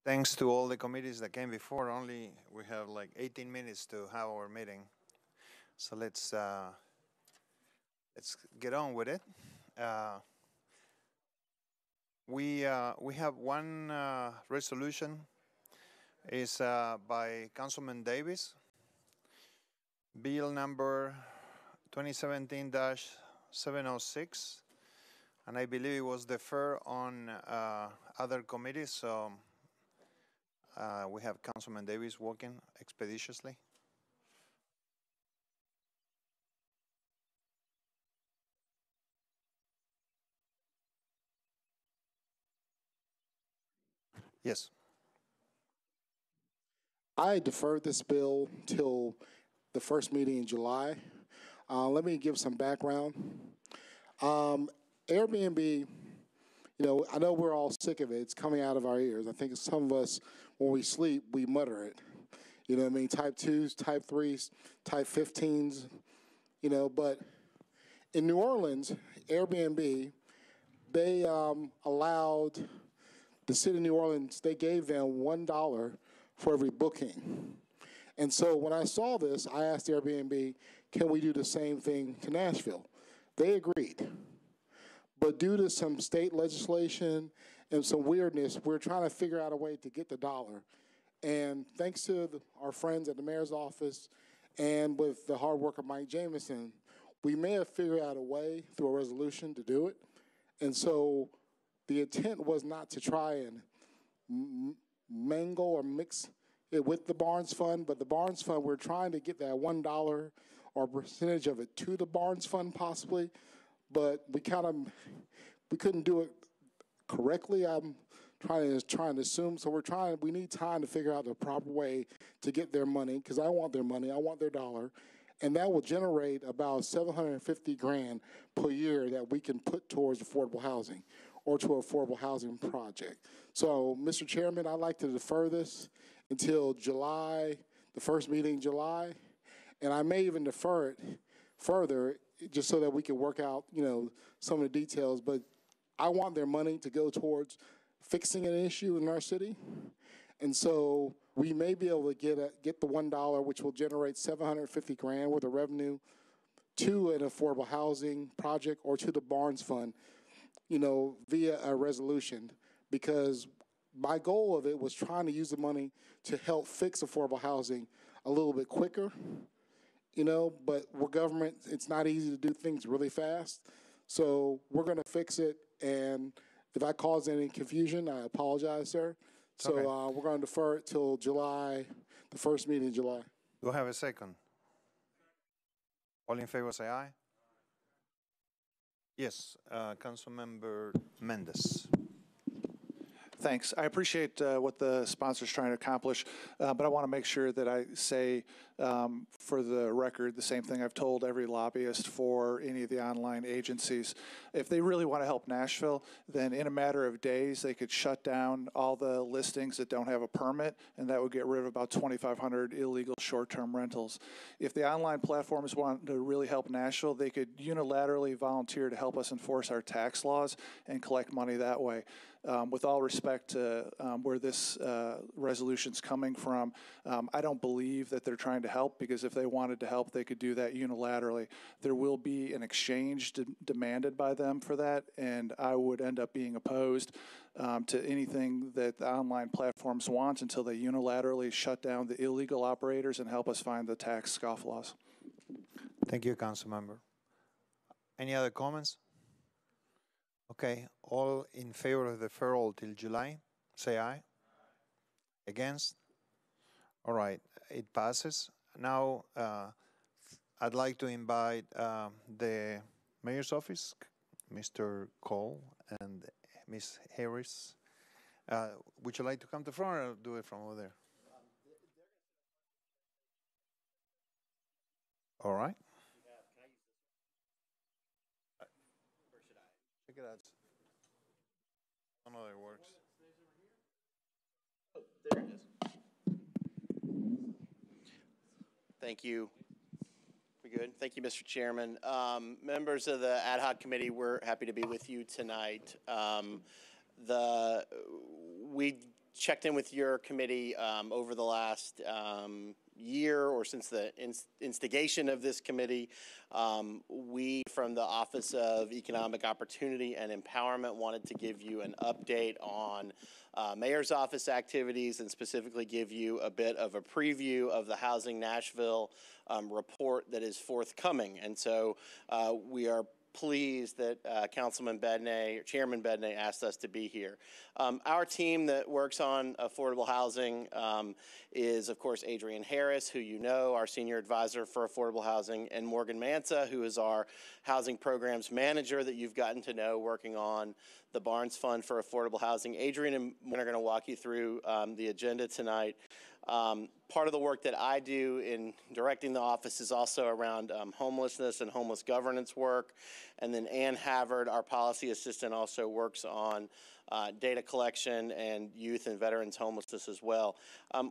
Thanks to all the committees that came before. Only we have like 18 minutes to have our meeting, so let's get on with it. We have one resolution. Is by Councilman Davis. Bill number 2017-706, and I believe it was deferred on other committees, so we have Councilman Davis working expeditiously. Yes. I deferred this bill till the first meeting in July. Let me give some background. Airbnb, I know we're all sick of it. It's coming out of our ears. I think some of us, when we sleep, we mutter it. You know what I mean? Type 2s, Type 3s, Type 15s, but in New Orleans, Airbnb, they allowed the city of New Orleans, they gave them $1 for every booking. And so when I saw this, I asked Airbnb, can we do the same thing to Nashville? They agreed. But due to some state legislation and some weirdness, we're trying to figure out a way to get the dollar. And thanks to our friends at the mayor's office and with the hard work of Mike Jameson, we may have figured out a way through a resolution to do it. And so the intent was not to try and mangle or mix it with the Barnes Fund, but the Barnes Fund, we're trying to get that $1 or percentage of it to the Barnes Fund possibly, but we couldn't do it correctly. I'm trying to assume, so we need time to figure out the proper way to get their money, because I want their money, I want their dollar, and that will generate about $750,000 per year that we can put towards affordable housing or to an affordable housing project. So, Mr. Chairman, I'd like to defer this until July, the first meeting in July, and I may even defer it further just so that we can work out, some of the details. But I want their money to go towards fixing an issue in our city, and so we may be able to get the $1, which will generate $750,000 worth of revenue to an affordable housing project or to the Barnes Fund, via a resolution, because my goal of it was trying to use the money to help fix affordable housing a little bit quicker, but we're government, it's not easy to do things really fast. So we're going to fix it, and if I cause any confusion, I apologize, sir. So okay. We're going to defer it till July, the first meeting in July. Do I have a second? All in favor say aye. Yes, Councilmember Mendez. Thanks. I appreciate what the sponsor's trying to accomplish, but I want to make sure that I say for the record the same thing I've told every lobbyist for any of the online agencies. If they really want to help Nashville, then in a matter of days they could shut down all the listings that don't have a permit, and that would get rid of about 2,500 illegal short-term rentals. If the online platforms want to really help Nashville, they could unilaterally volunteer to help us enforce our tax laws and collect money that way. With all respect to where this resolution's coming from, I don't believe that they're trying to help, because if they wanted to help, they could do that unilaterally. There will be an exchange demanded by them for that, and I would end up being opposed to anything that the online platforms want until they unilaterally shut down the illegal operators and help us find the tax scofflaws. Thank you, Councilmember. Any other comments? Okay, all in favor of the deferral till July, say aye. Against? All right, it passes. Now, I'd like to invite the mayor's office, Mr. Cole and Ms. Harris. Would you like to come to the front or do it from over there? All right. Check it out. I don't know if it works. Oh, there it is. Thank you. We good? Thank you, Mr. Chairman. Members of the ad hoc committee, we're happy to be with you tonight. We checked in with your committee over the last year or since the instigation of this committee. We, from the Office of Economic Opportunity and Empowerment, wanted to give you an update on Mayor's Office activities and specifically give you a bit of a preview of the Housing Nashville report that is forthcoming. And so we are pleased that Chairman Bedney asked us to be here. Our team that works on affordable housing is, of course, Adrian Harris, who you know, our Senior Advisor for Affordable Housing, and Morgan Mansa, who is our Housing Programs Manager that you've gotten to know working on the Barnes Fund for Affordable Housing. Adrian and Morgan are going to walk you through the agenda tonight. Part of the work that I do in directing the office is also around homelessness and homeless governance work. And then Ann Havard, our policy assistant, also works on data collection and youth and veterans homelessness as well.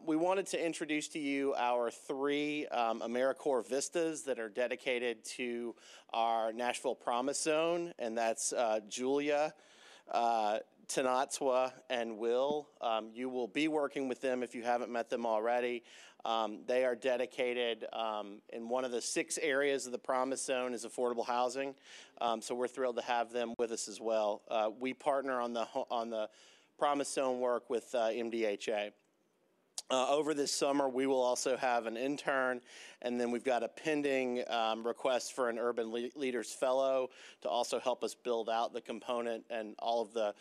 We wanted to introduce to you our 3 AmeriCorps Vistas that are dedicated to our Nashville Promise Zone, and that's Julia, Tanatswa, and Will. You will be working with them if you haven't met them already. They are dedicated in one of the 6 areas of the Promise Zone is affordable housing. So we're thrilled to have them with us as well. We partner on the Promise Zone work with MDHA. Over this summer, we will also have an intern, and then we've got a pending request for an Urban Leaders Fellow to also help us build out the component and all of the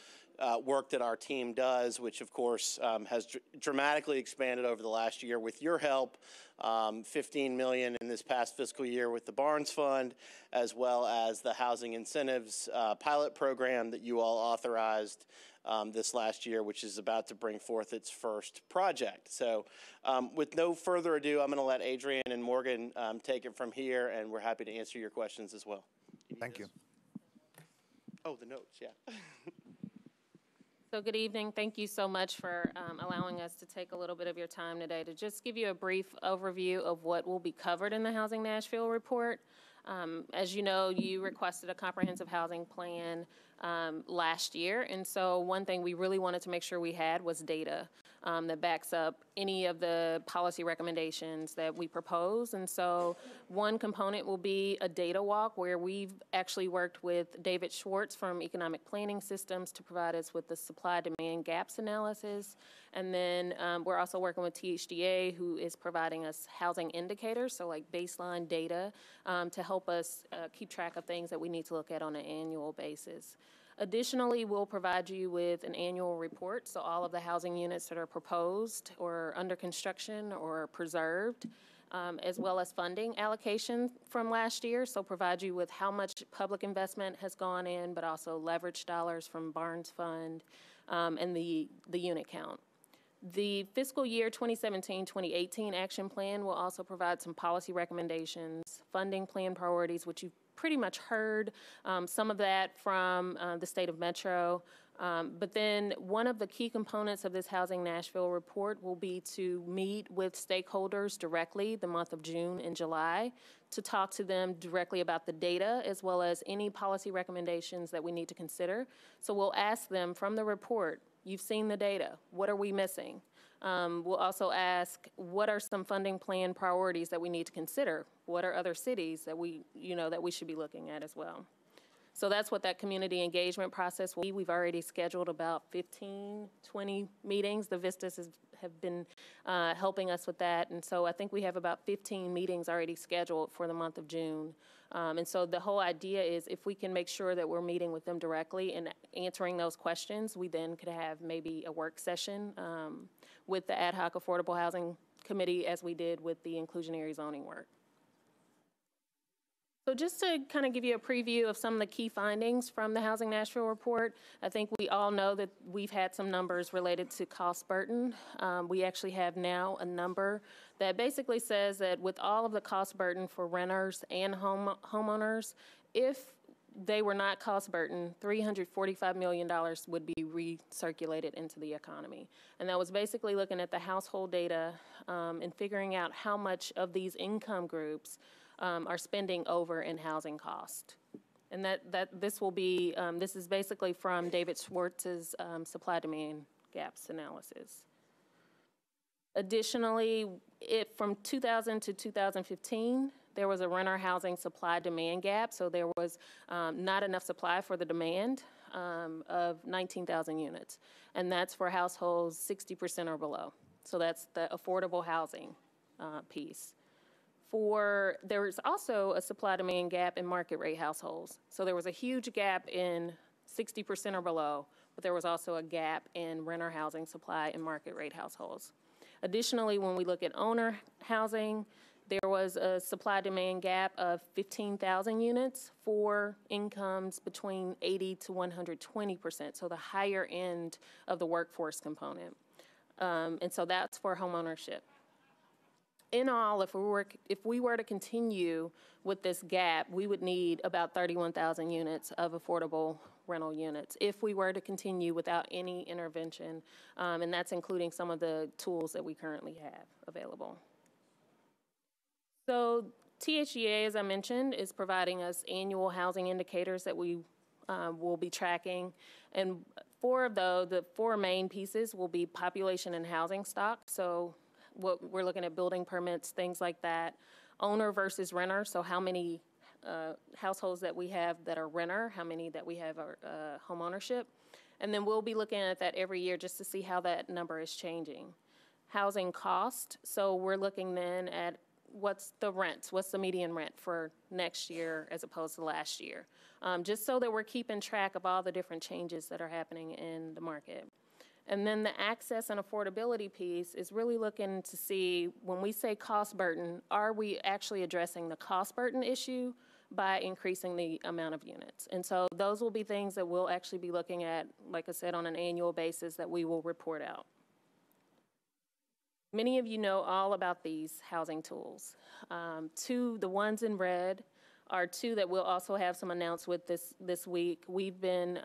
work that our team does, which of course has dramatically expanded over the last year with your help. $15 million in this past fiscal year with the Barnes Fund, as well as the Housing Incentives pilot program that you all authorized this last year, which is about to bring forth its first project. So with no further ado, I'm going to let Adrian and Morgan take it from here, and we're happy to answer your questions as well. Thank you. Oh, the notes, yeah. So good evening. Thank you so much for allowing us to take a little bit of your time today to just give you a brief overview of what will be covered in the Housing Nashville report. As you know, you requested a comprehensive housing plan last year, and so one thing we really wanted to make sure we had was data that backs up any of the policy recommendations that we propose. And so one component will be a data walk where we've actually worked with David Schwartz from Economic Planning Systems to provide us with the supply-demand gaps analysis. And then we're also working with THDA, who is providing us housing indicators, so like baseline data, to help us keep track of things that we need to look at on an annual basis. Additionally, we'll provide you with an annual report, so all of the housing units that are proposed or under construction or preserved, as well as funding allocation from last year, so provide you with how much public investment has gone in, but also leverage dollars from Barnes Fund and the unit count. The fiscal year 2017-2018 action plan will also provide some policy recommendations, funding plan priorities, which you've pretty much heard some of that from the state of Metro. But then one of the key components of this Housing Nashville report will be to meet with stakeholders directly the month of June and July to talk to them directly about the data as well as any policy recommendations that we need to consider. So we'll ask them from the report, you've seen the data, what are we missing? We'll also ask, what are some funding plan priorities that we need to consider? What are other cities that we should be looking at as well? So that's what that community engagement process will be. We've already scheduled about 15, 20 meetings. The Vistas have been helping us with that. And so I think we have about 15 meetings already scheduled for the month of June. And so the whole idea is if we can make sure that we're meeting with them directly and answering those questions, we then could have maybe a work session with the Ad Hoc Affordable Housing Committee as we did with the inclusionary zoning work. So just to kind of give you a preview of some of the key findings from the Housing Nashville report, I think we all know that we've had some numbers related to cost burden. We actually have now a number that basically says that with all of the cost burden for renters and homeowners, if they were not cost burden, $345 million would be recirculated into the economy. And that was basically looking at the household data and figuring out how much of these income groups are spending over in housing cost. And this will be, this is basically from David Schwartz's supply-demand gaps analysis. Additionally, from 2000 to 2015, there was a renter housing supply-demand gap, so there was not enough supply for the demand of 19,000 units, and that's for households 60% or below. So that's the affordable housing piece. There was also a supply-demand gap in market rate households. So there was a huge gap in 60% or below, but there was also a gap in renter housing supply in market rate households. Additionally, when we look at owner housing, there was a supply-demand gap of 15,000 units for incomes between 80 to 120%, so the higher end of the workforce component. And so that's for homeownership. In all, if we were to continue with this gap, we would need about 31,000 units of affordable rental units if we were to continue without any intervention, and that's including some of the tools that we currently have available. So THEA, as I mentioned, is providing us annual housing indicators that we will be tracking, and the four main pieces will be population and housing stock. So what we're looking at, building permits, things like that. Owner versus renter, so how many households that we have that are renter, how many that we have are home ownership. And then we'll be looking at that every year just to see how that number is changing. Housing cost, so we're looking then at what's the median rent for next year as opposed to last year, just so that we're keeping track of all the different changes that are happening in the market. And then the access and affordability piece is really looking to see, when we say cost burden, are we actually addressing the cost burden issue by increasing the amount of units? And so those will be things that we'll actually be looking at, like I said, on an annual basis that we will report out. Many of you know all about these housing tools. The ones in red are two that we'll also have some announced with this week. We've been,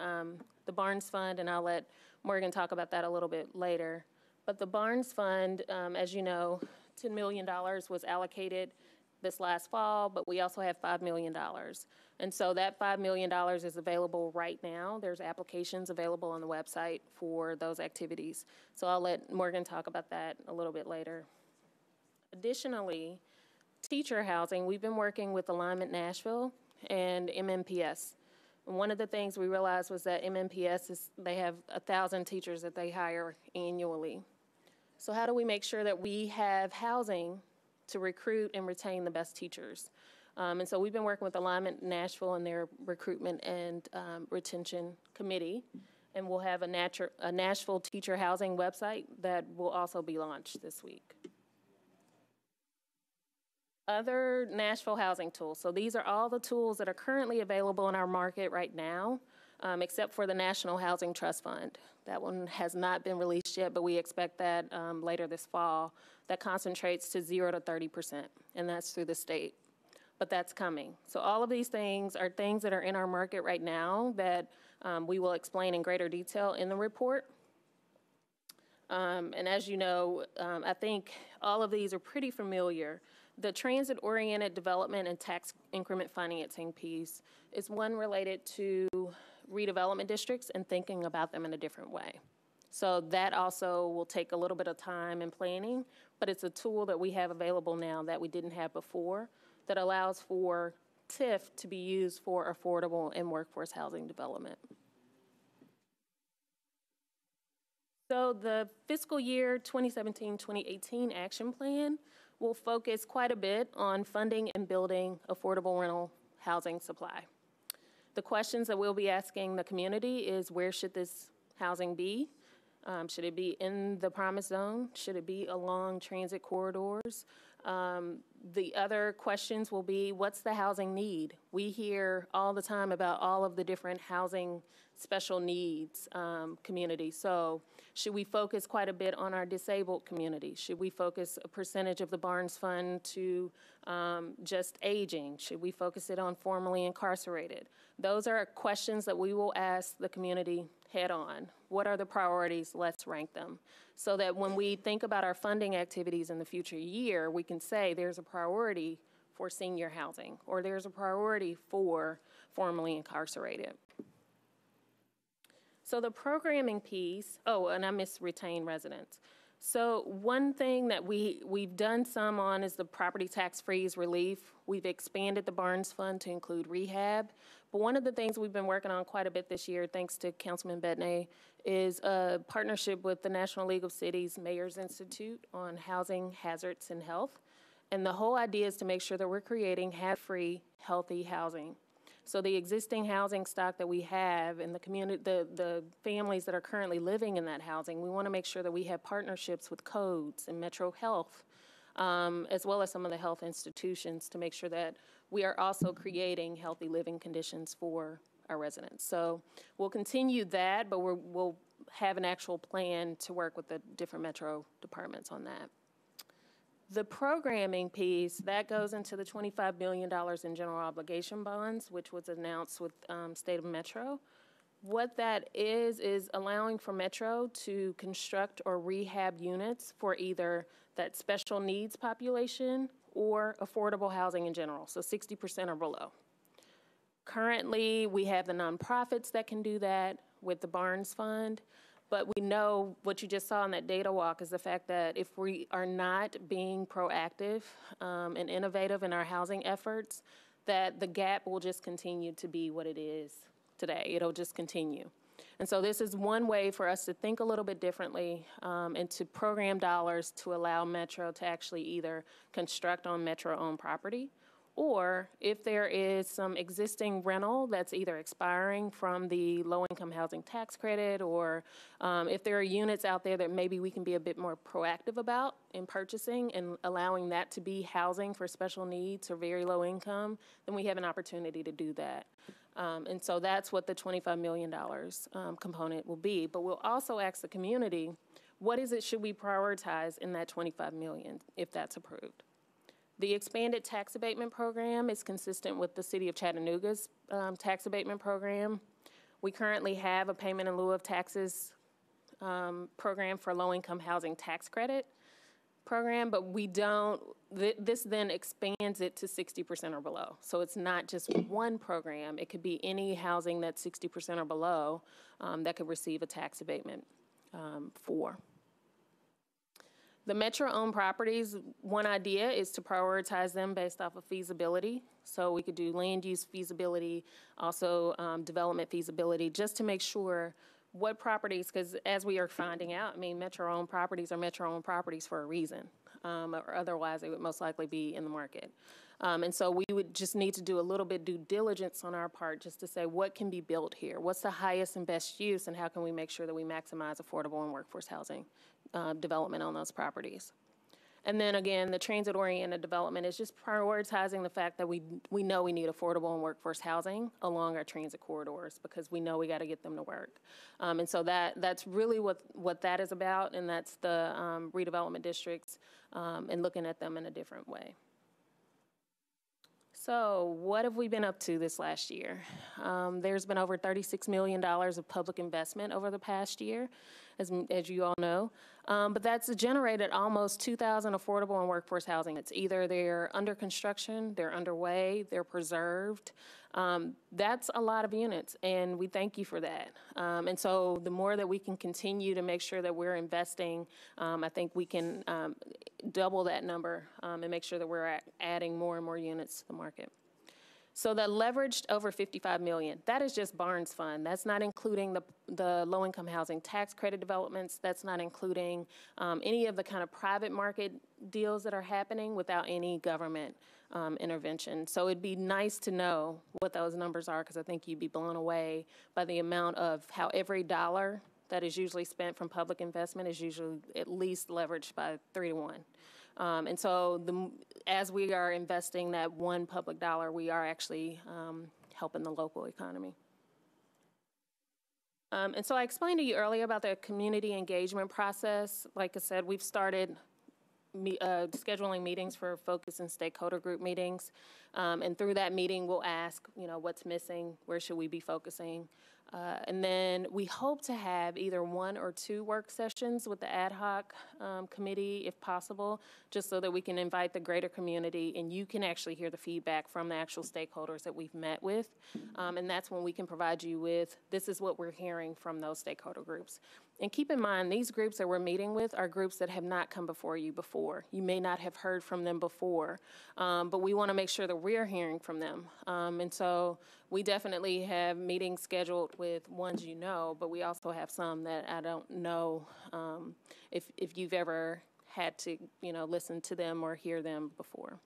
the Barnes Fund, and I'll let Morgan talk about that a little bit later. But the Barnes Fund, as you know, $10 million was allocated this last fall, but we also have $5 million. And so that $5 million is available right now. There's applications available on the website for those activities. So I'll let Morgan talk about that a little bit later. Additionally, teacher housing, we've been working with Alignment Nashville and MMPS. And one of the things we realized was that MMPS they have 1,000 teachers that they hire annually. So how do we make sure that we have housing to recruit and retain the best teachers? And so we've been working with Alignment Nashville and their recruitment and retention committee, and we'll have a Nashville teacher housing website that will also be launched this week. Other Nashville housing tools. So these are all the tools that are currently available in our market right now, except for the National Housing Trust Fund. That one has not been released yet, but we expect that later this fall. That concentrates to 0 to 30%, and that's through the state. But that's coming. So all of these things are things that are in our market right now that we will explain in greater detail in the report. And as you know, I think all of these are pretty familiar. The transit-oriented development and tax increment financing piece is one related to redevelopment districts and thinking about them in a different way. So that also will take a little bit of time and planning, but it's a tool that we have available now that we didn't have before that allows for TIF to be used for affordable and workforce housing development. So the fiscal year 2017-2018 action plan will focus quite a bit on funding and building affordable rental housing supply. The questions that we'll be asking the community is, where should this housing be? Should it be in the promised zone? Should it be along transit corridors? The other questions will be, what's the housing need? We hear all the time about all of the different housing special needs communities. So should we focus quite a bit on our disabled community? Should we focus a percentage of the Barnes Fund to just aging? Should we focus it on formerly incarcerated? Those are questions that we will ask the community head on. What are the priorities? Let's rank them. So that when we think about our funding activities in the future year, we can say there's a priority for senior housing, or there's a priority for formerly incarcerated. So the programming piece, oh, and I missed retained residents. So one thing that we've done some on is the property tax freeze relief. We've expanded the Barnes Fund to include rehab. But one of the things we've been working on quite a bit this year, thanks to Councilman Bettany, is a partnership with the National League of Cities Mayors Institute on housing hazards and health. And the whole idea is to make sure that we're creating hazard-free, healthy housing. So the existing housing stock that we have and the community, the families that are currently living in that housing, we want to make sure that we have partnerships with codes and Metro Health, as well as some of the health institutions to make sure that we are also creating healthy living conditions for our residents. So we'll continue that, but we'll have an actual plan to work with the different Metro departments on that. The programming piece, that goes into the $25 billion in general obligation bonds, which was announced with State of Metro. What that is allowing for Metro to construct or rehab units for either that special needs population or affordable housing in general, so 60% or below. Currently, we have the nonprofits that can do that with the Barnes Fund. But we know what you just saw in that data walk is the fact that if we are not being proactive and innovative in our housing efforts, that the gap will just continue to be what it is today. It'll just continue. And so this is one way for us to think a little bit differently and to program dollars to allow Metro to actually either construct on Metro-owned property, or if there is some existing rental that's either expiring from the low-income housing tax credit, or if there are units out there that maybe we can be a bit more proactive about in purchasing and allowing that to be housing for special needs or very low income, then we have an opportunity to do that. And so that's what the $25 million component will be. But we'll also ask the community, what is it should we prioritize in that $25 million if that's approved? The expanded tax abatement program is consistent with the City of Chattanooga's tax abatement program. We currently have a payment in lieu of taxes program for low-income housing tax credit program, but we don't, this then expands it to 60% or below. So it's not just one program. It could be any housing that's 60% or below that could receive a tax abatement for. The Metro-owned properties, one idea is to prioritize them based off of feasibility. So we could do land use feasibility, also development feasibility, just to make sure what properties, because as we are finding out, I mean, Metro-owned properties are Metro-owned properties for a reason, or otherwise they would most likely be in the market. And so we would just need to do a little bit due diligence on our part just to say what can be built here, what's the highest and best use, and how can we make sure that we maximize affordable and workforce housing development on those properties. And then again, the transit-oriented development is just prioritizing the fact that we know we need affordable and workforce housing along our transit corridors because we know we got to get them to work. And so that's really what that is about, and that's the redevelopment districts and looking at them in a different way. So what have we been up to this last year? There's been over $36 million of public investment over the past year, as you all know. But that's generated almost 2,000 affordable and workforce housing. It's either they're under construction, they're underway, they're preserved. That's a lot of units, and we thank you for that. And so the more that we can continue to make sure that we're investing, I think we can double that number and make sure that we're adding more and more units to the market. So the leveraged over $55 million, that is just Barnes Fund. That's not including the low-income housing tax credit developments. That's not including any of the kind of private market deals that are happening without any government intervention. So it'd be nice to know what those numbers are, because I think you'd be blown away by the amount of how every dollar that is usually spent from public investment is usually at least leveraged by 3 to 1. And so as we are investing that one public dollar, we are actually helping the local economy. And so I explained to you earlier about the community engagement process. Like I said, we've started scheduling meetings for focus and stakeholder group meetings. And through that meeting, we'll ask, what's missing, where should we be focusing? And then we hope to have either 1 or 2 work sessions with the ad hoc committee, if possible, just so that we can invite the greater community and you can actually hear the feedback from the actual stakeholders that we've met with. And that's when we can provide you with, this is what we're hearing from those stakeholder groups. And keep in mind, these groups that we're meeting with are groups that have not come before you before. You may not have heard from them before, but we want to make sure that we're hearing from them. And so we definitely have meetings scheduled with ones you know, but we also have some that I don't know if you've ever had to, listen to them or hear them before.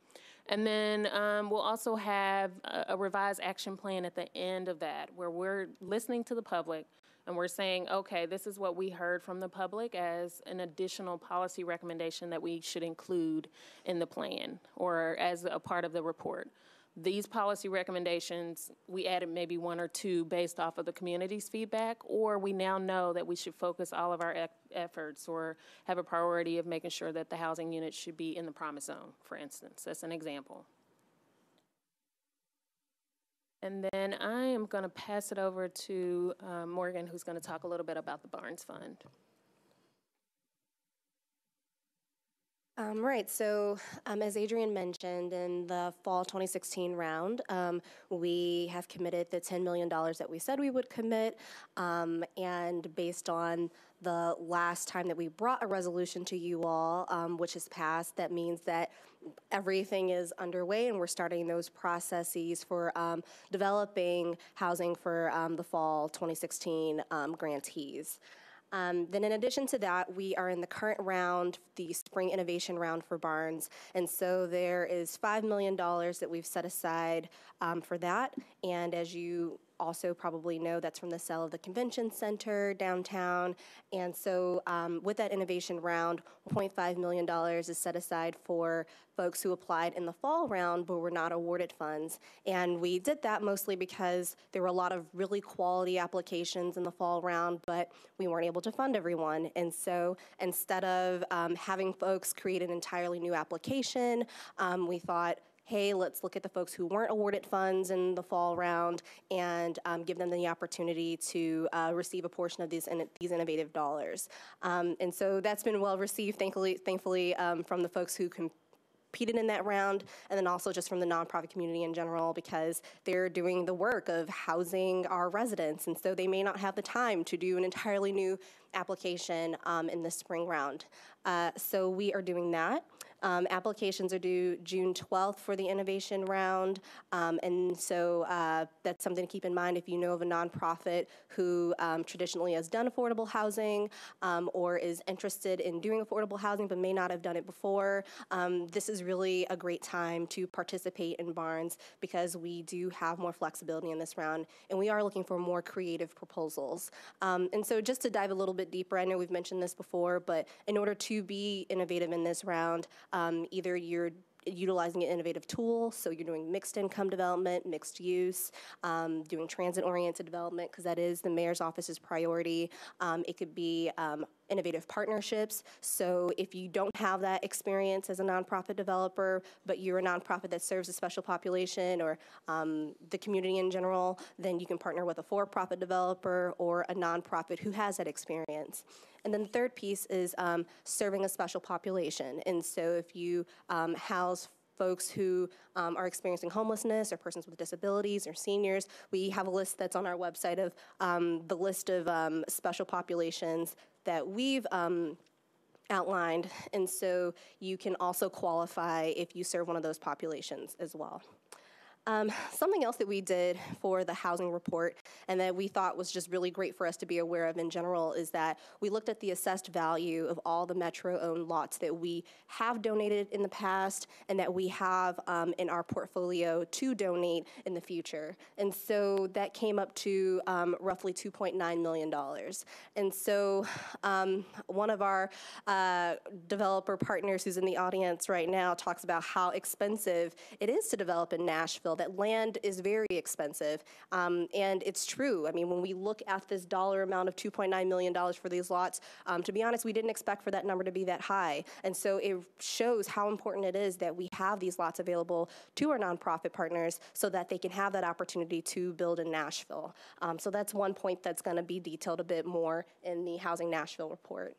And then we'll also have a revised action plan at the end of that, where we're listening to the public and we're saying, okay, this is what we heard from the public as an additional policy recommendation that we should include in the plan or as a part of the report. These policy recommendations, we added maybe 1 or 2 based off of the community's feedback, or we now know that we should focus all of our efforts or have a priority of making sure that the housing unit should be in the promise zone, for instance. That's an example. And then I am going to pass it over to Morgan, who's going to talk a little bit about the Barnes Fund. Right, so as Adrian mentioned, in the fall 2016 round, we have committed the $10 million that we said we would commit, and based on the last time that we brought a resolution to you all, which has passed, that means that everything is underway and we're starting those processes for developing housing for the fall 2016 grantees. Then in addition to that, we are in the current round, the Spring Innovation Round for Barnes, and so there is $5 million that we've set aside for that, and as you also probably know, that's from the sale of the convention center downtown, and so with that innovation round, $1.5 million is set aside for folks who applied in the fall round but were not awarded funds. And we did that mostly because there were a lot of really quality applications in the fall round, but we weren't able to fund everyone. And so instead of having folks create an entirely new application, we thought, hey, let's look at the folks who weren't awarded funds in the fall round and give them the opportunity to receive a portion of these innovative dollars. And so that's been well received, thankfully from the folks who competed in that round, and then also just from the nonprofit community in general, because they're doing the work of housing our residents, and so they may not have the time to do an entirely new application in the spring round. So we are doing that. Applications are due June 12th for the innovation round, and so that's something to keep in mind if you know of a nonprofit who traditionally has done affordable housing or is interested in doing affordable housing but may not have done it before. This is really a great time to participate in Barnes because we do have more flexibility in this round, and we are looking for more creative proposals. And so just to dive a little bit deeper, I know we've mentioned this before, but in order to be innovative in this round, either you're utilizing an innovative tool, so you're doing mixed income development, mixed use, doing transit-oriented development, because that is the mayor's office's priority. It could be innovative partnerships, so if you don't have that experience as a nonprofit developer, but you're a nonprofit that serves a special population or the community in general, then you can partner with a for-profit developer or a nonprofit who has that experience. And then the third piece is serving a special population. And so if you house folks who are experiencing homelessness or persons with disabilities or seniors, we have a list that's on our website of the list of special populations that we've outlined. And so you can also qualify if you serve one of those populations as well. Something else that we did for the housing report and that we thought was just really great for us to be aware of in general is that we looked at the assessed value of all the Metro-owned lots that we have donated in the past and that we have in our portfolio to donate in the future. And so that came up to roughly $2.9 million. And so one of our developer partners who's in the audience right now talks about how expensive it is to develop in Nashville Nashville that land is very expensive. And it's true. I mean, when we look at this dollar amount of $2.9 million for these lots, to be honest, we didn't expect for that number to be that high. And so it shows how important it is that we have these lots available to our nonprofit partners so that they can have that opportunity to build in Nashville. So that's one point that's going to be detailed a bit more in the Housing Nashville report.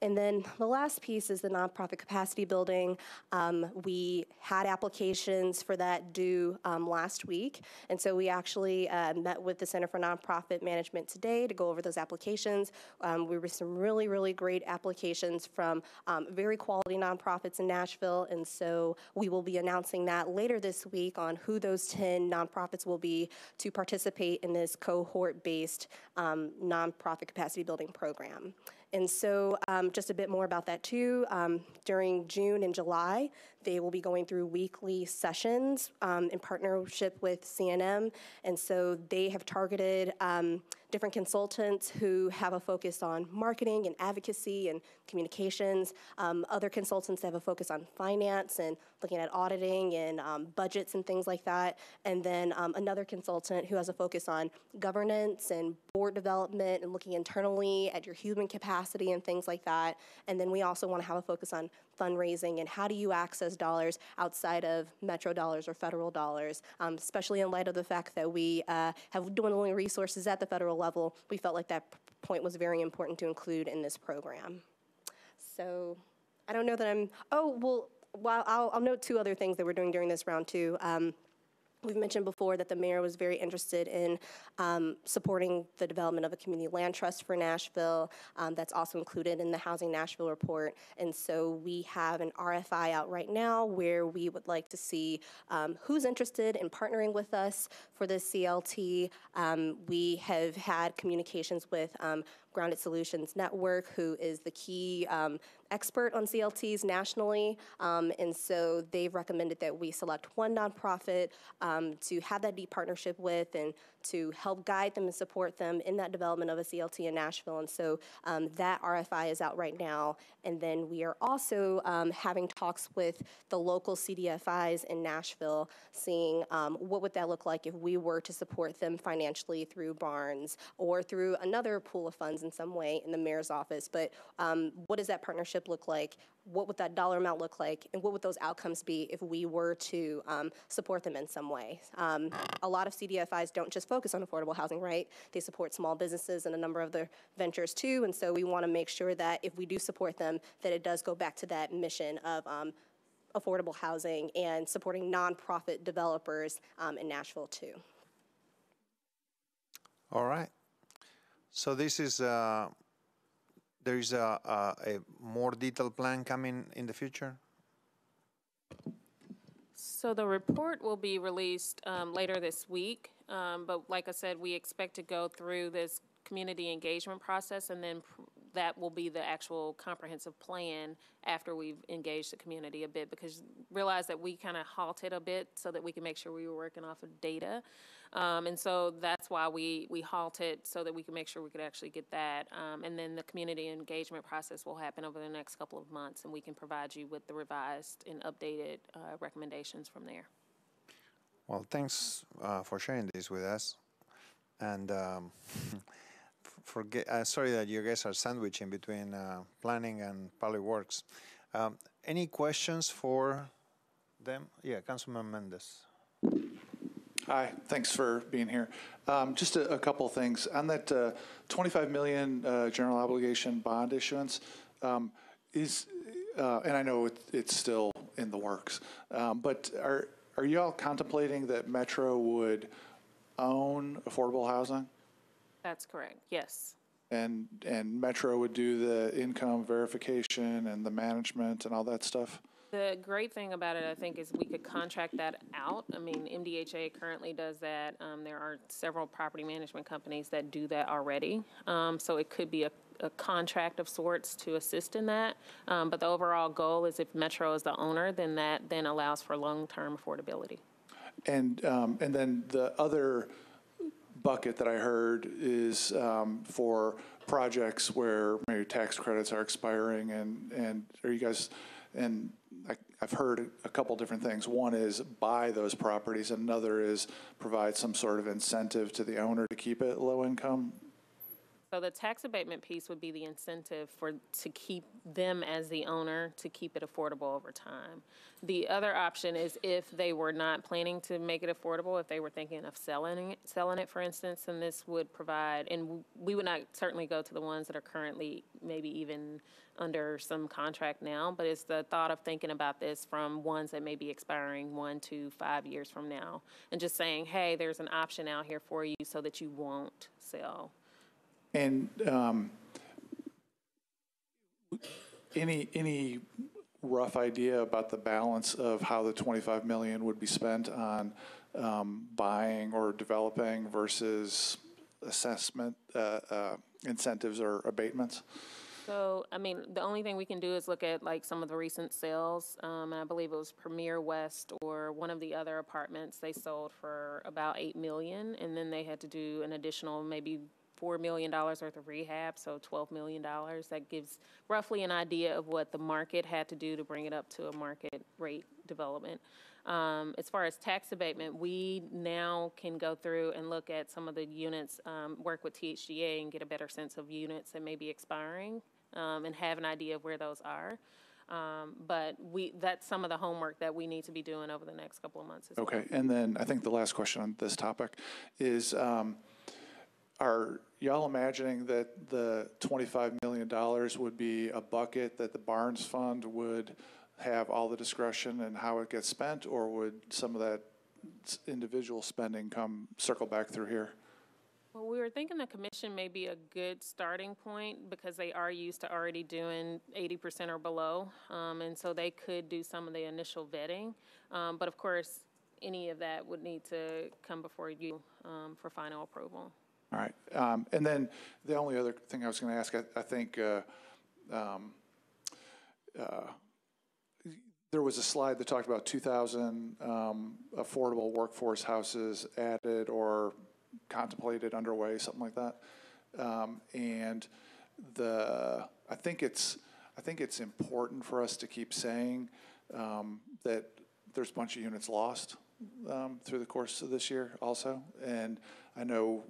And then the last piece is the nonprofit capacity building. We had applications for that due last week. And so we actually met with the Center for Nonprofit Management today to go over those applications. We received some really, really great applications from very quality nonprofits in Nashville. And so we will be announcing that later this week on who those 10 nonprofits will be to participate in this cohort-based nonprofit capacity building program. And so just a bit more about that too. During June and July, they will be going through weekly sessions in partnership with CNM. And so they have targeted different consultants who have a focus on marketing and advocacy and communications, other consultants that have a focus on finance and looking at auditing and budgets and things like that, and then another consultant who has a focus on governance and board development and looking internally at your human capacity and things like that. And then we also want to have a focus on fundraising and how do you access dollars outside of Metro dollars or federal dollars, especially in light of the fact that we have dwindling resources at the federal level. We felt like that point was very important to include in this program. So I don't know that I'm, I'll note two other things that we're doing during this round too. We've mentioned before that the mayor was very interested in supporting the development of a community land trust for Nashville. That's also included in the Housing Nashville report. And so we have an RFI out right now where we would like to see who's interested in partnering with us for this CLT. We have had communications with Grounded Solutions Network, who is the key expert on CLTs nationally. And so they've recommended that we select one nonprofit to have that deep partnership with and to help guide them and support them in that development of a CLT in Nashville. And so that RFI is out right now. And then we are also having talks with the local CDFIs in Nashville, seeing what would that look like if we were to support them financially through Barnes or through another pool of funds in some way in the mayor's office. But what does that partnership look like? What would that dollar amount look like? And what would those outcomes be if we were to support them in some way? A lot of CDFIs don't just focus on affordable housing, right? They support small businesses and a number of their ventures too. And so we want to make sure that if we do support them, that it does go back to that mission of affordable housing and supporting nonprofit developers in Nashville too. All right. So this is, there is a more detailed plan coming in the future? So the report will be released later this week, but like I said, we expect to go through this community engagement process, and then that will be the actual comprehensive plan after we've engaged the community a bit, because realize that we kind of halted a bit so that we can make sure we were working off of data. And so that's why we halted, so that we can make sure we could actually get that. And then the community engagement process will happen over the next couple of months, and we can provide you with the revised and updated recommendations from there. Well, thanks for sharing this with us. And sorry that you guys are sandwiching between planning and public works. Any questions for them? Yeah, Councilman Mendez. Hi, thanks for being here. Just a couple of things. On that $25 million general obligation bond issuance, and I know it's still in the works, but are you all contemplating that Metro would own affordable housing? That's correct, yes. And Metro would do the income verification and the management and all that stuff? The great thing about it, I think, is we could contract that out. I mean, MDHA currently does that. There are several property management companies that do that already. So it could be a contract of sorts to assist in that. But the overall goal is if Metro is the owner, then that then allows for long-term affordability. And then the other bucket that I heard is for projects where maybe tax credits are expiring, and are you guys, and I've heard a couple different things. One is buy those properties, and another is provide some sort of incentive to the owner to keep it low income. So the tax abatement piece would be the incentive to keep them as the owner, to keep it affordable over time. The other option is if they were not planning to make it affordable, if they were thinking of selling it, for instance, then this would provide, and we would not certainly go to the ones that are currently maybe even under some contract now, but it's the thought of thinking about this from ones that may be expiring 1 to 5 years from now, and just saying, hey, there's an option out here for you so that you won't sell. And any rough idea about the balance of how the $25 million would be spent on buying or developing versus assessment incentives or abatements? So, I mean, the only thing we can do is look at like some of the recent sales. And I believe it was Premier West or one of the other apartments they sold for about $8 million, and then they had to do an additional maybe $4 million worth of rehab, so $12 million. That gives roughly an idea of what the market had to do to bring it up to a market rate development. As far as tax abatement, we now can go through and look at some of the units, work with THDA and get a better sense of units that may be expiring and have an idea of where those are. But that's some of the homework that we need to be doing over the next couple of months. Okay, and then I think the last question on this topic is, are y'all imagining that the $25 million would be a bucket that the Barnes Fund would have all the discretion in how it gets spent, or would some of that individual spending circle back through here? Well, we were thinking the commission may be a good starting point because they are used to already doing 80% or below, and so they could do some of the initial vetting. But of course, any of that would need to come before you for final approval. All right. And then the only other thing I was going to ask, I think there was a slide that talked about 2,000 affordable workforce houses added or contemplated, underway, something like that. And I think it's important for us to keep saying that there's a bunch of units lost through the course of this year also. And I know,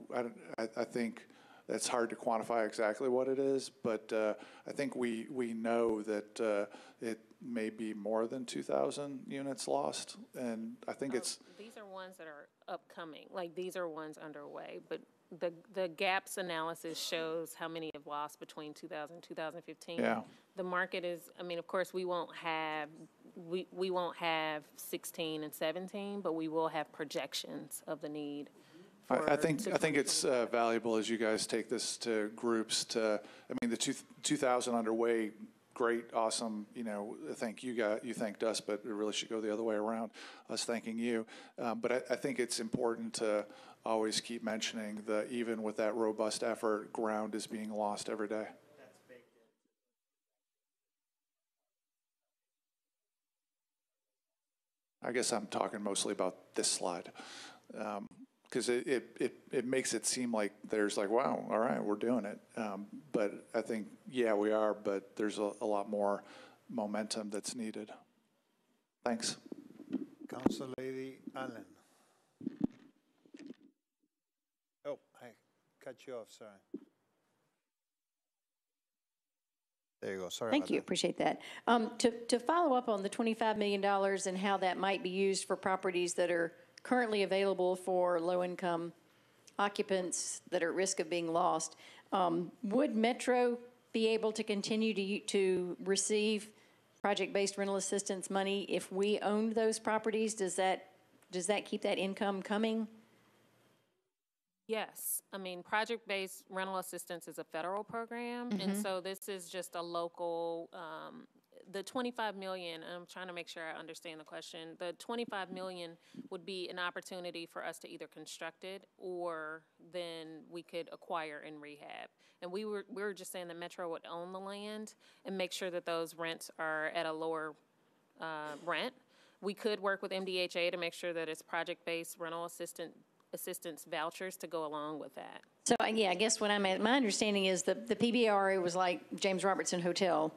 I think it's hard to quantify exactly what it is, but I think we know that it may be more than 2,000 units lost. And I think it's... These are ones that are upcoming. Like, these are ones underway. But the gaps analysis shows how many have lost between 2000 and 2015. Yeah. The market is, I mean, of course, we won't have 16 and 17, but we will have projections of the need. I think it's valuable as you guys take this to groups to, I mean, the 2,000 underway, great, awesome, thank you guys, you thanked us, but it really should go the other way around, us thanking you. But I think it's important to always keep mentioning that even with that robust effort, ground is being lost every day. I guess I'm talking mostly about this slide. Because it makes it seem like there's like, wow, all right, we're doing it. But I think, yeah, we are, but there's a lot more momentum that's needed. Thanks. Council Lady Allen. Oh, I cut you off, sorry. There you go, sorry. Thank you, appreciate that. To follow up on the $25 million and how that might be used for properties that are currently available for low-income occupants that are at risk of being lost, would Metro be able to continue to receive project-based rental assistance money if we owned those properties? Does that keep that income coming? Yes. I mean, project-based rental assistance is a federal program, and so this is just a local, the $25 million, I'm trying to make sure I understand the question. The $25 million would be an opportunity for us to either construct it or then we could acquire and rehab. And we were just saying that Metro would own the land and make sure that those rents are at a lower rent. We could work with MDHA to make sure that it's project-based rental assistance vouchers to go along with that. So, yeah, I guess what I'm at, my understanding is the PBRA was like James Robertson Hotel.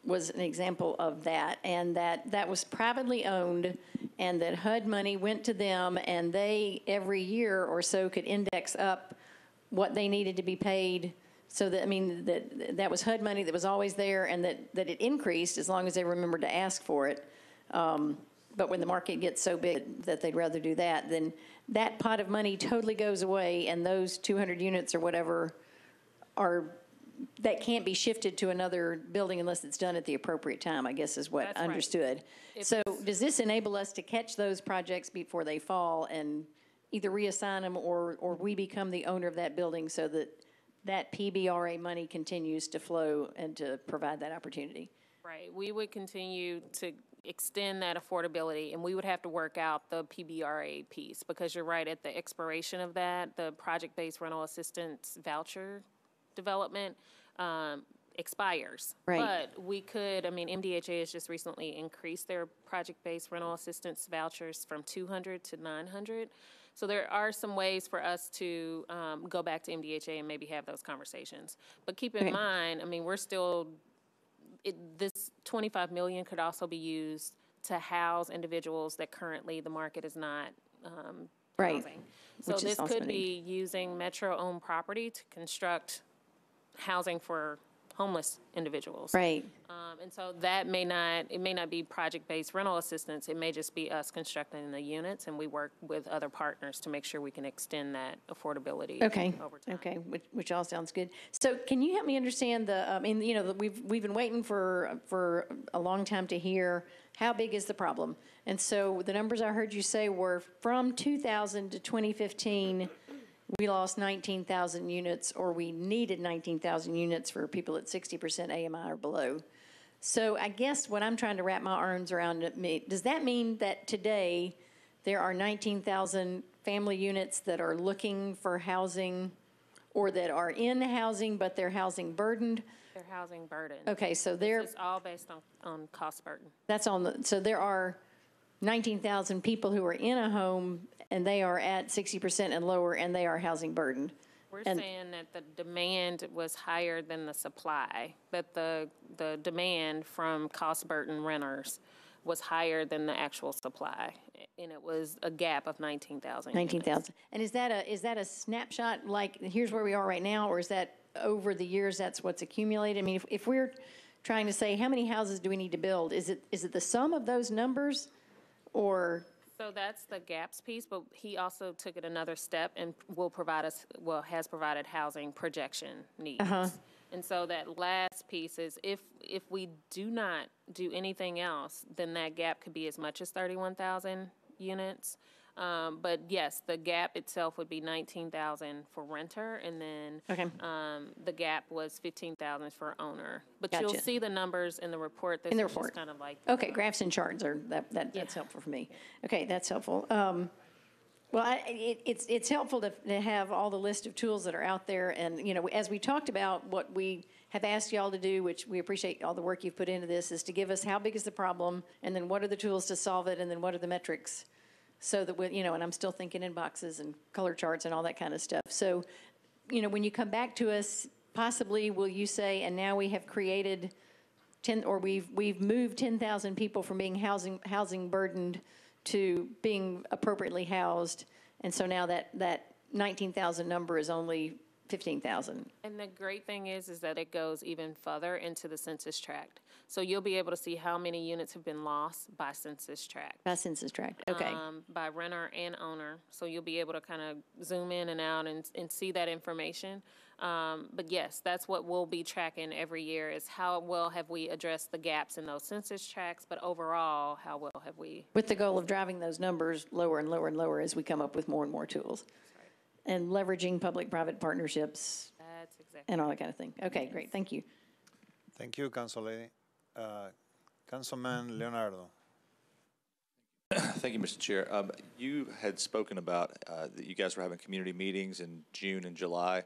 was an example of that, and that was privately owned, and that HUD money went to them, and they, every year or so, could index up what they needed to be paid. So that, I mean, that was HUD money that was always there, and that it increased as long as they remembered to ask for it. But when the market gets so big that they'd rather do that, then that pot of money totally goes away, and those 200 units or whatever that can't be shifted to another building unless it's done at the appropriate time, I guess is what I understood. Right. So does this enable us to catch those projects before they fall and either reassign them, or we become the owner of that building so that PBRA money continues to flow and to provide that opportunity? Right. We would continue to extend that affordability, and we would have to work out the PBRA piece, because you're right, at the expiration of that, the project-based rental assistance voucher development expires. Right. But we could, I mean, MDHA has just recently increased their project-based rental assistance vouchers from 200 to 900. So there are some ways for us to go back to MDHA and maybe have those conversations. But keep in mind, I mean, we're still, this $25 million could also be used to house individuals that currently the market is not housing. So this could be using Metro-owned property to construct housing for homeless individuals. Right. And so that may not be project-based rental assistance. It may just be us constructing the units, and we work with other partners to make sure we can extend that affordability over time. Okay, which all sounds good. So can you help me understand we've been waiting for a long time to hear how big is the problem. And so the numbers I heard you say were from 2000 to 2015, we lost 19,000 units, or we needed 19,000 units for people at 60% AMI or below. So I guess what I'm trying to wrap my arms around, does that mean that today there are 19,000 family units that are looking for housing, or that are in housing but they're housing burdened? They're housing burdened. Okay, so it's all based on cost burden. That's so there are 19,000 people who are in a home and they are at 60% and lower, and they are housing burdened. We're saying that the demand was higher than the supply, that the demand from cost burden renters was higher than the actual supply, and it was a gap of 19,000. 19,000. And is that a snapshot, like here's where we are right now, or is that over the years that's what's accumulated? I mean, if we're trying to say how many houses do we need to build, is it the sum of those numbers, or? So that's the gaps piece, but he also took it another step and has provided housing projection needs. And so that last piece is if we do not do anything else, then that gap could be as much as 31,000 units. But yes, the gap itself would be 19,000 for renter, and then the gap was 15,000 for owner. But you'll see the numbers in the report. This is just kind of like graphs and charts are that's helpful for me. Okay, that's helpful. Well, it's helpful to have all the list of tools that are out there, and as we talked about, what we have asked y'all to do, which we appreciate all the work you've put into this, is to give us how big is the problem, and then what are the tools to solve it, and then what are the metrics. So that and I'm still thinking in boxes and color charts and all that kind of stuff. So, when you come back to us, possibly will you say, and now we have created we've moved 10,000 people from being housing burdened to being appropriately housed, and so now that 19,000 number is only 15,000. And the great thing is that it goes even further into the census tract. So you'll be able to see how many units have been lost by census tract. By census tract, okay. By renter and owner. So you'll be able to kind of zoom in and out and see that information. But yes, that's what we'll be tracking every year, is how well have we addressed the gaps in those census tracts, but overall, how well have we? With the goal of driving those numbers lower and lower and lower as we come up with more and more tools. And leveraging public-private partnerships. That's exactly. And all that kind of thing. Okay, great. Thank you. Thank you, Council Lady. Councilman Leonardo. Thank you, Mr. Chair. You had spoken about that you guys were having community meetings in June and July.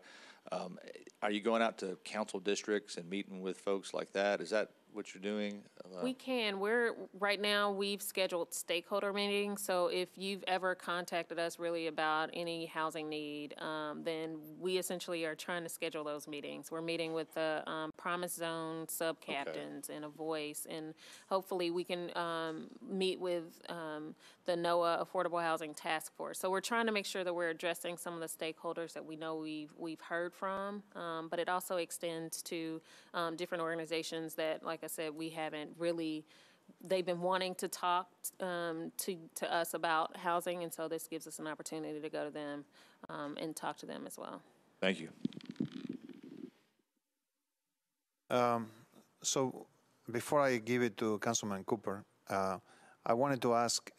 Are you going out to council districts and meeting with folks like that? what you're doing? We can. Right now, we've scheduled stakeholder meetings. So if you've ever contacted us really about any housing need, then we essentially are trying to schedule those meetings. We're meeting with the Promise Zone sub-captains and a voice, and hopefully we can meet with the NOAA Affordable Housing Task Force. So we're trying to make sure that we're addressing some of the stakeholders that we know we've heard from, but it also extends to different organizations that, like I said, we haven't really, they've been wanting to talk to us about housing, and so this gives us an opportunity to go to them and talk to them as well. Thank you. So before I give it to Councilman Cooper, I wanted to ask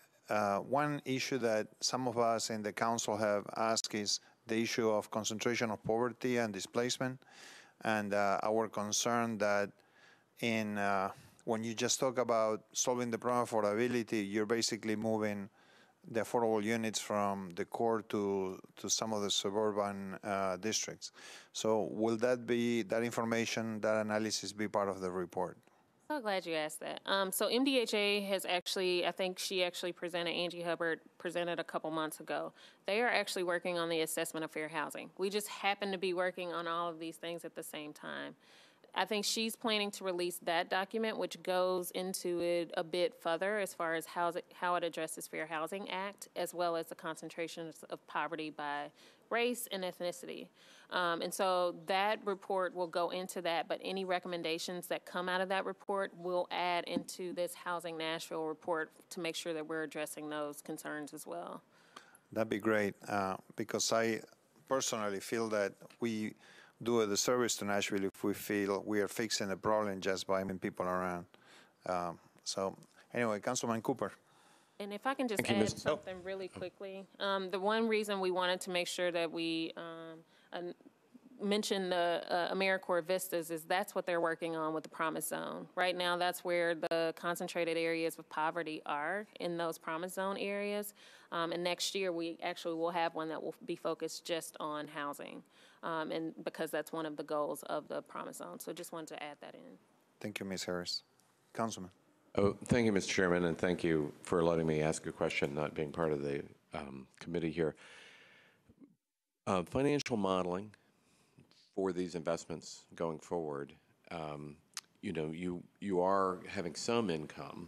one issue that some of us in the council have asked is the issue of concentration of poverty and displacement, and our concern that when you just talk about solving the problem of affordability, you're basically moving the affordable units from the core to some of the suburban districts. So will that information, that analysis be part of the report? So glad you asked that. So MDHA has actually, I think she actually presented, Angie Hubbard presented a couple months ago. They are actually working on the assessment of fair housing. We just happen to be working on all of these things at the same time. I think she's planning to release that document, which goes into it a bit further as far as how it addresses Fair Housing Act, as well as the concentrations of poverty by race and ethnicity. And so that report will go into that, but any recommendations that come out of that report will add into this Housing Nashville report to make sure that we're addressing those concerns as well. That'd be great, because I personally feel that we do a disservice to Nashville if we feel we are fixing the problem just by moving people around. So anyway, Councilman Cooper. And if I can just add something really quickly. The one reason we wanted to make sure that we mention the AmeriCorps Vistas is that's what they're working on with the Promise Zone. Right now, that's where the concentrated areas of poverty are, in those Promise Zone areas. And next year, we actually will have one that will be focused just on housing, and because that's one of the goals of the Promise Zone. So just wanted to add that in. Thank you, Ms. Harris. Councilman. Oh, thank you, Mr. Chairman, and thank you for letting me ask a question, not being part of the committee here. Financial modeling for these investments going forward, you know, you are having some income,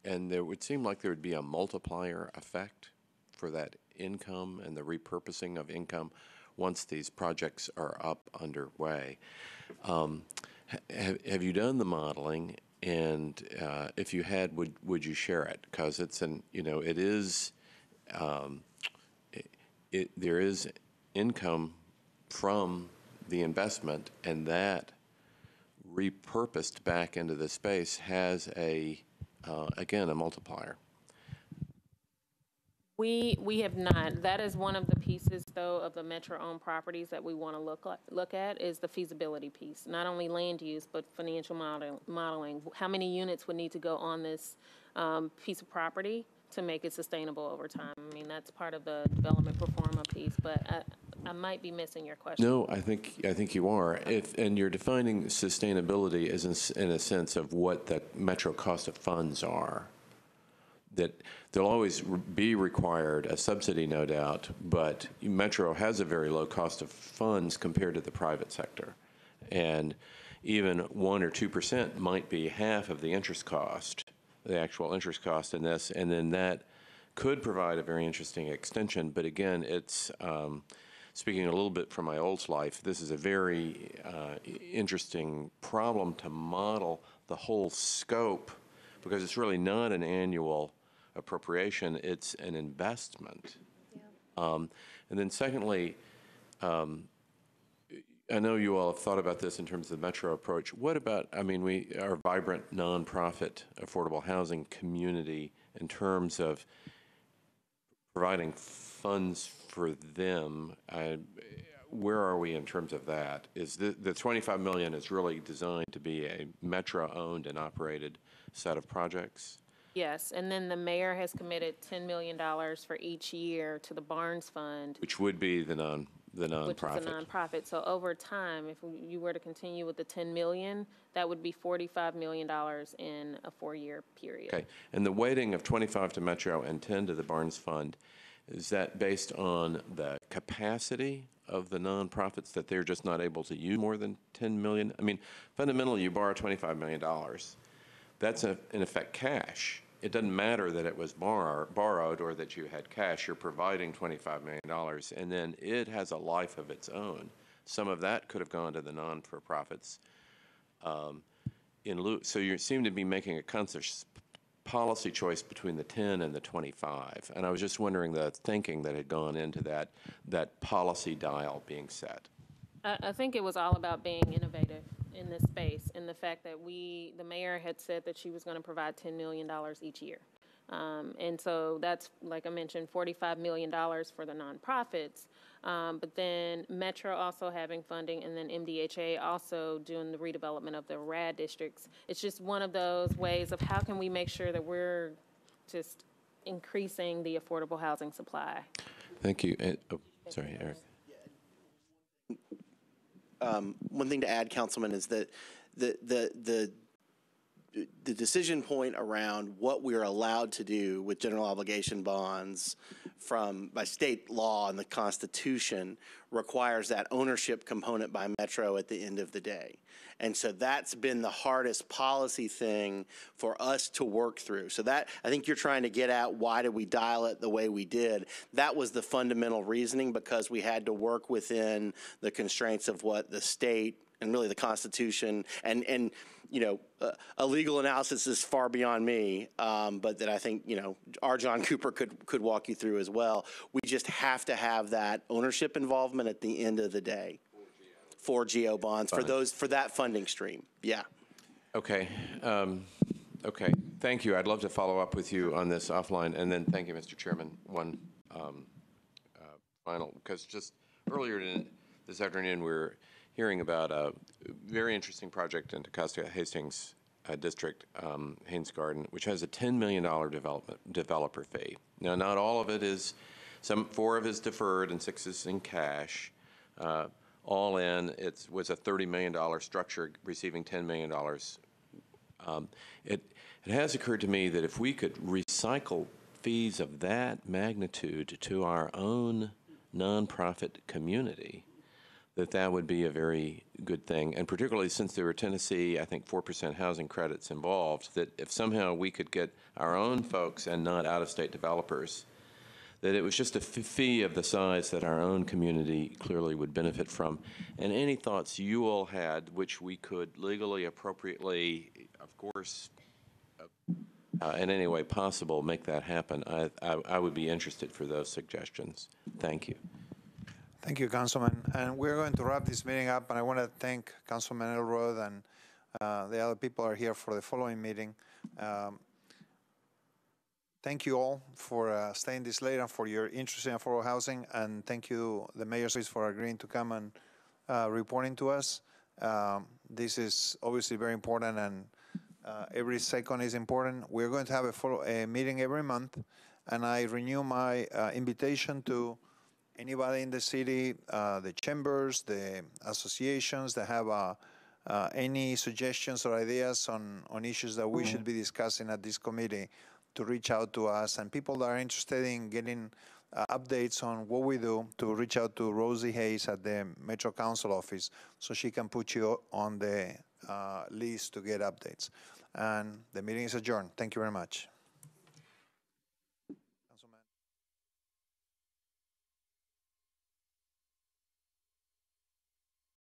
and there would seem like there would be a multiplier effect for that income and the repurposing of income once these projects are up underway. Have you done the modeling? And if you had, would you share it? Because it's it is, there is income from the investment, and that repurposed back into the space has again, a multiplier. We have not. That is one of the pieces, though, of the Metro-owned properties that we want to look at is the feasibility piece. Not only land use, but financial modeling. How many units would need to go on this piece of property to make it sustainable over time? I mean, that's part of the development pro forma piece, but I might be missing your question. No, I think you are. And you're defining sustainability as in a sense of what the Metro cost of funds are. That there'll always be required a subsidy, no doubt, but Metro has a very low cost of funds compared to the private sector. And even 1 or 2% might be half of the interest cost, the actual interest cost in this, and then that could provide a very interesting extension. But again, it's, speaking a little bit from my old life, this is a very interesting problem to model the whole scope, because it's really not an annual appropriation, it's an investment. Yeah. And then secondly, I know you all have thought about this in terms of the Metro approach. What about, I mean, we are a vibrant nonprofit affordable housing community in terms of providing funds for them. Where are we in terms of that? Is the $25 million is really designed to be a Metro-owned and operated set of projects? Yes, and then the mayor has committed $10 million for each year to the Barnes Fund. Which would be the The nonprofit. Which is a nonprofit. So over time, if you were to continue with the 10 million, that would be $45 million in a 4-year period. Okay. And the weighting of 25 to Metro and 10 to the Barnes Fund, is that based on the capacity of the nonprofits that they're just not able to use more than 10 million? I mean, fundamentally, you borrow $25 million. That's in effect cash. It doesn't matter that it was borrowed or that you had cash. You're providing $25 million, and then it has a life of its own. Some of that could have gone to the non-for-profits in lieu. So you seem to be making a conscious policy choice between the 10 and the 25. And I was just wondering the thinking that had gone into that policy dial being set. I think it was all about being innovative in this space, and the fact that the mayor had said that she was going to provide $10 million each year. And so that's, like I mentioned, $45 million for the nonprofits, but then Metro also having funding, and then MDHA also doing the redevelopment of the RAD districts. It's just one of those ways of how can we make sure that we're just increasing the affordable housing supply. Thank you. Oh, sorry, Eric. One thing to add, Councilman, is that the decision point around what we're allowed to do with general obligation bonds by state law and the Constitution requires that ownership component by Metro at the end of the day. And so that's been the hardest policy thing for us to work through. So that, I think you're trying to get at, why did we dial it the way we did? That was the fundamental reasoning, because we had to work within the constraints of what the state and really the Constitution and you know, a legal analysis is far beyond me, but that I think, you know, our John Cooper could walk you through as well. We just have to have that ownership involvement at the end of the day. 4 GO bonds for that funding stream. Yeah. Okay. Okay. Thank you. I'd love to follow up with you on this offline, and then thank you, Mr. Chairman. One final, because just earlier this afternoon we were hearing about a very interesting project in Costa Hastings district, Haynes Garden, which has a $10 million developer fee. Now, not all of it is, 4 of it is deferred and 6 is in cash. All in, it was a $30 million structure receiving $10 million. It has occurred to me that if we could recycle fees of that magnitude to our own nonprofit community, that would be a very good thing. And particularly since there were Tennessee, I think 4% housing credits involved, that if somehow we could get our own folks and not out-of-state developers, that it was just a fee of the size that our own community clearly would benefit from. And any thoughts you all had, which we could legally, appropriately, of course, in any way possible, make that happen, I would be interested for those suggestions. Thank you. Thank you, Councilman. And we're going to wrap this meeting up, and I want to thank Councilman Elrod and the other people are here for the following meeting. Thank you all for staying this late and for your interest in affordable housing, and thank you, the mayor's office, for agreeing to come and reporting to us. This is obviously very important, and every second is important. We're going to have a meeting every month, and I renew my invitation to anybody in the city, the chambers, the associations that have any suggestions or ideas on issues that we should be discussing at this committee, to reach out to us, and people that are interested in getting updates on what we do, to reach out to Rosie Hayes at the Metro Council office so she can put you on the list to get updates. And the meeting is adjourned. Thank you very much.